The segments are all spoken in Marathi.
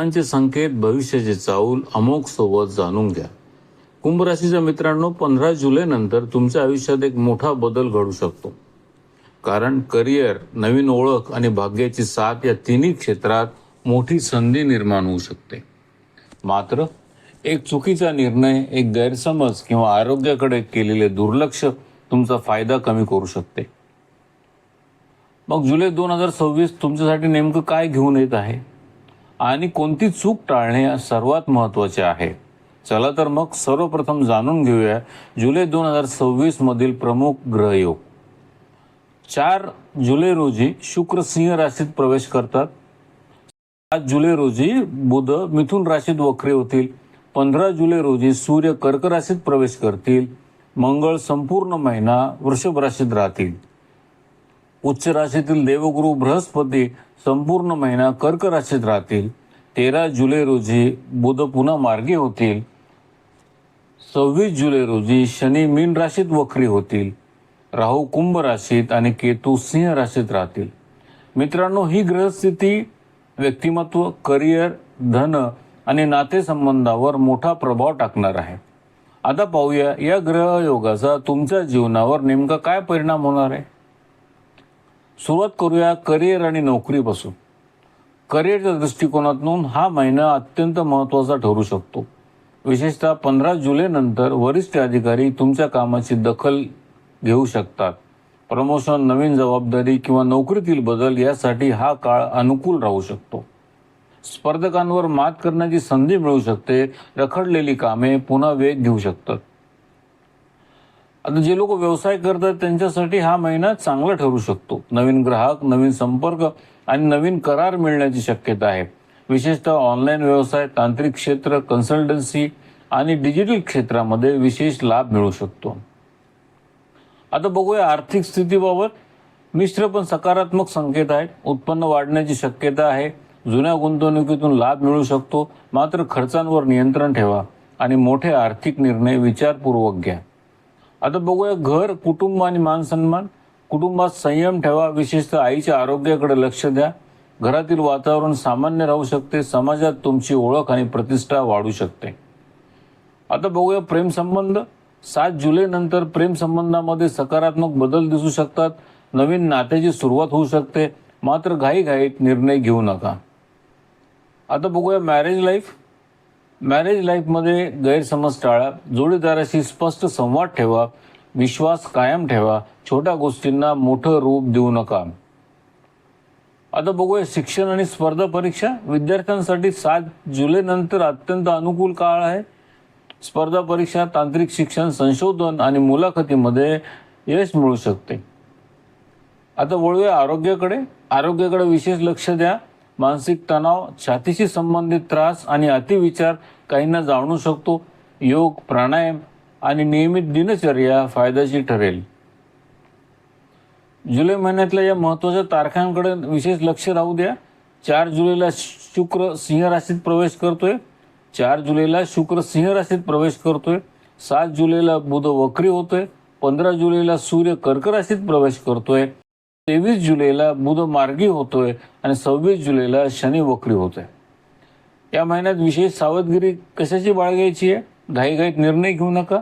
ग्रहांचे संकेत, भविष्याचे चाऊल, अमोघ संवाद जाणून घ्या. कुंभ राशीच्या मित्रांनो, 15 जुलै नंतर तुमच्या आयुष्यात एक मोठा बदल घडू शकतो. कारण करिअर, नवीन ओळख आणि भाग्याची साथ या तिन्ही क्षेत्रात मोठी संधी निर्माण होऊ शकते. मात्र एक चुकीचा निर्णय, एक गैरसमज किंवा आरोग्याकडे केलेले दुर्लक्ष तुमचा फायदा कमी करू शकते. मग जुलै 2026 तुमच्यासाठी नेमकं काय घेऊन येत आहे आणि कोणती चूक टाळणे सर्वात महत्त्वाचे आहे. चला तर मग सर्वप्रथम जाणून घेऊया जुलै 2026 मधील प्रमुख ग्रहयोग. 4 जुलै रोजी शुक्र सिंह राशीत प्रवेश करतात. 7 जुलै रोजी बुध मिथुन राशीत वक्री होतील. 15 जुलै रोजी सूर्य कर्क राशीत प्रवेश करतील. मंगळ संपूर्ण महिना वृषभ राशीत राहतील. उच्च राशीतील देवगुरु बृहस्पती संपूर्ण महिना कर्क राशीत राहतील. 13 जुलै रोजी बुध पुन्हा मार्गी होतील. 26 जुलै रोजी शनी मीन राशीत वक्री होतील. राहू कुंभ राशीत आणि केतू सिंह राशीत राहतील. मित्रांनो, ही ग्रहस्थिती व्यक्तिमत्व, करिअर, धन आणि नातेसंबंधावर मोठा प्रभाव टाकणार आहे. आता पाहूया या ग्रहयोगाचा तुमच्या जीवनावर नेमका काय परिणाम होणार आहे. सुरुवात करूया करिअर आणि नोकरीपासून. करिअरच्या दृष्टिकोनातून हा महिना अत्यंत महत्त्वाचा ठरू शकतो. विशेषतः 15 जुलै नंतर वरिष्ठ अधिकारी तुमच्या कामाची दखल घेऊ शकतात. प्रमोशन, नवीन जबाबदारी किंवा नोकरीतील बदल यासाठी हा काळ अनुकूल राहू शकतो. स्पर्धकांवर मात करण्याची संधी मिळू शकते. रखडलेली कामे पुन्हा वेग घेऊ शकतात. आता जे लोक व्यवसाय करतात त्यांच्यासाठी हा महिना चांगला ठरू शकतो. नवीन ग्राहक, नवीन संपर्क आणि नवीन करार मिळण्याची शक्यता आहे. विशेषतः ऑनलाईन व्यवसाय, तांत्रिक क्षेत्र, कन्सल्टन्सी आणि डिजिटल क्षेत्रामध्ये विशेष लाभ मिळू शकतो. आता बघूया आर्थिक स्थितीबाबत. मिश्र पण सकारात्मक संकेत आहेत. उत्पन्न वाढण्याची शक्यता आहे. जुन्या गुंतवणुकीतून लाभ मिळू शकतो. मात्र खर्चांवर नियंत्रण ठेवा आणि मोठे आर्थिक निर्णय विचारपूर्वक घ्या. आता बघूया घर, कुटुंब आणि मानसन्मान. कुटुंबात संयम ठेवा. विशेषतः आईच्या आरोग्याकडे लक्ष द्या. घरातील वातावरण सामान्य राहू शकते. समाजात तुमची ओळख आणि प्रतिष्ठा वाढू शकते. आता बघूया प्रेमसंबंध. 7 जुलै नंतर प्रेमसंबंधामध्ये सकारात्मक बदल दिसू शकतात. नवीन नात्याची सुरुवात होऊ शकते. मात्र घाईघाईत निर्णय घेऊ नका. आता बघूया मॅरेज लाईफ. मॅरेज लाईफमध्ये गैरसमज टाळा. जोडीदाराशी स्पष्ट संवाद ठेवा. विश्वास कायम ठेवा. छोट्या गोष्टींना मोठं रूप देऊ नका. आता बघूया शिक्षण आणि स्पर्धा परीक्षा. विद्यार्थ्यांसाठी 7 जुलै नंतर अत्यंत अनुकूल काळ आहे. स्पर्धा परीक्षा, तांत्रिक शिक्षण, संशोधन आणि मुलाखतीमध्ये यश मिळू शकते. आता वळूया आरोग्याकडे. आरोग्याकडे विशेष लक्ष द्या. मानसिक तणाव, छातीशी संबंधित त्रास आणि अतिविचार काहींना जाणवू शकतो. योग, प्राणायाम आणि नियमित दिनचर्या फायद्याची ठरेल. जुलै महिन्यातल्या या महत्त्वाच्या तारखांकडे विशेष लक्ष राहू द्या. 4 जुलैला शुक्र सिंह राशीत प्रवेश करतोय. 4 जुलैला शुक्र सिंह राशीत प्रवेश करतोय. 7 जुलैला बुध वक्री होतोय. 15 जुलैला सूर्य कर्क राशीत प्रवेश करतोय. 23 जुलैला बुध मार्गी होतोय आणि 26 जुलैला शनी वक्री होतोय. या महिन्यात विशेष सावधगिरी कशाची बाळगायची आहे. घाईघाईत निर्णय घेऊ नका.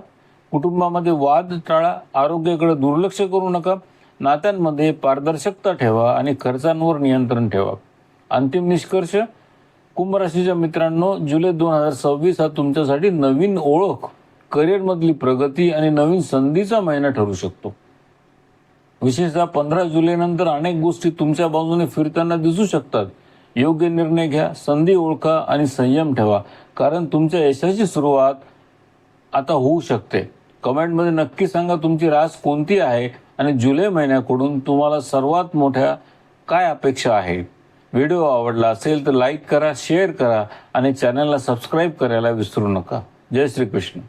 कुटुंबामध्ये वाद टाळा. आरोग्याकडे दुर्लक्ष करू नका. नात्यांमध्ये पारदर्शकता ठेवा आणि खर्चांवर नियंत्रण ठेवा. अंतिम निष्कर्ष. कुंभ राशीच्या मित्रांनो, जुलै 2026 हा तुमच्यासाठी नवीन ओळख, करिअरमधली प्रगती आणि नवीन संधीचा महिना ठरू शकतो. विशेषतः 15 जुलै नंतर अनेक गोष्टी तुमच्या बाजूने फिरताना दिसू शकतात. योग्य निर्णय घ्या, संधी ओळखा आणि संयम ठेवा. कारण तुमच्या यशाची सुरुवात आता होऊ शकते. कमेंटमध्ये नक्की सांगा तुमची रास कोणती आहे आणि जुलै महिन्याकडून तुम्हाला सर्वात मोठ्या काय अपेक्षा आहे. व्हिडिओ आवडला असेल तर लाईक करा, शेअर करा आणि चॅनलला सबस्क्राईब करायला विसरू नका. जय श्री कृष्ण.